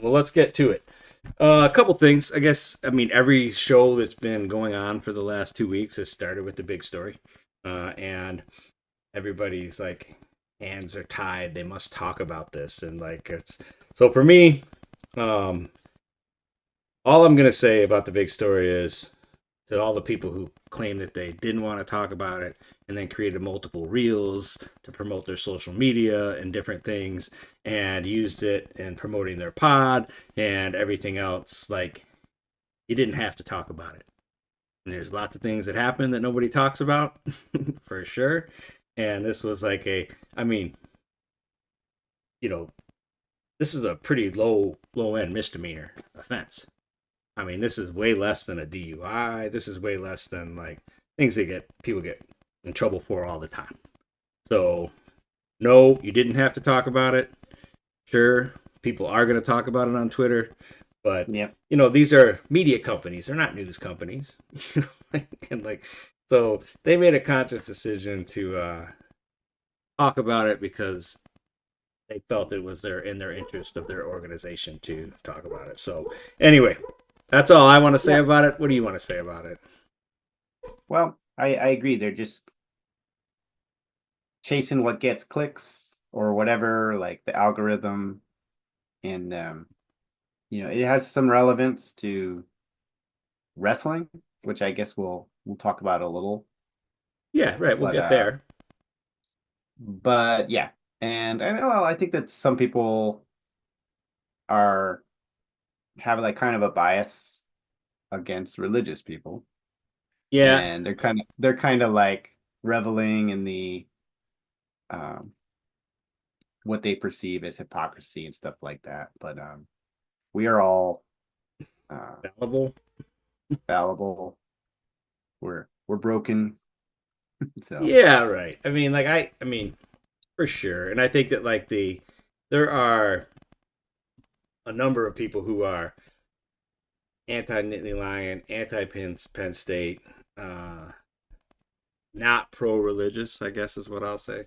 Well, let's get to it. A couple things. I guess, I mean, every show that's been going on for the last 2 weeks has started with the big story. And everybody's like, hands are tied. They must talk about this. And like, it's so for me, um, all I'm going to say about the big story is to all the people who claim that they didn't want to talk about it and then created multiple reels to promote their social media and different things and used it in promoting their pod and everything else. Like, you didn't have to talk about it. And there's lots of things that happen that nobody talks about for sure. And this was like I mean, you know, this is a pretty low end misdemeanor offense. I mean, this is way less than a DUI. This is way less than like things people get in trouble for all the time. So, no, you didn't have to talk about it. Sure, people are going to talk about it on Twitter, but Yep. these are media companies. They're not news companies. And like, so they made a conscious decision to talk about it because they felt it was in their interest of their organization to talk about it. So, anyway, that's all I want to say Yeah. about it. What do you want to say about it? Well, I agree. They're just chasing what gets clicks or whatever, like the algorithm, and it has some relevance to wrestling, which I guess we'll talk about a little. Yeah, right. We'll But get there. yeah, and well, I think that some people are have like kind of a bias against religious people, Yeah, and they're kind of like reveling in the um what they perceive as hypocrisy and stuff like that. But we are all uh, fallible. fallible. We're broken. So Yeah, right. I mean, like I mean, for sure. And I think that like there are a number of people who are anti Nittany Lion, anti Penn State, uh, not pro religious, I guess is what I'll say,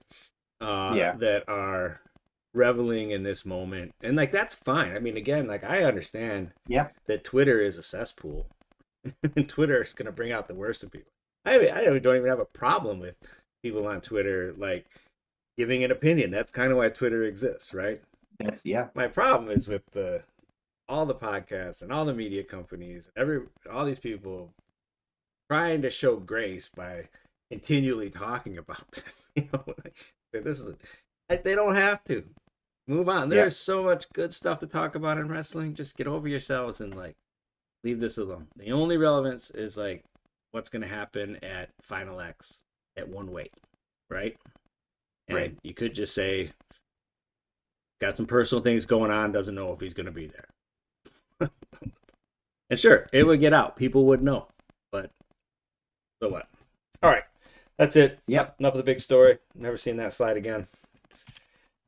yeah, that are reveling in this moment. And like that's fine. I mean, again, like I understand yeah, that Twitter is a cesspool. And Twitter is gonna bring out the worst of people. I don't even have a problem with people on Twitter like giving an opinion. That's kind of why Twitter exists, right? that's yeah, My problem is with the all the podcasts and all the media companies, all these people trying to show grace by continually talking about this. This is they don't have to move on. yeah. There's so much good stuff to talk about in wrestling. Just get over yourselves and like leave this alone. The only relevance is like what's going to happen at Final X at one weight, right? Right. And you could just say got some personal things going on, doesn't know if he's going to be there. And sure, it would get out. People would know. But so what? All right. That's it. Yep. Enough of the big story. Never seen that slide again.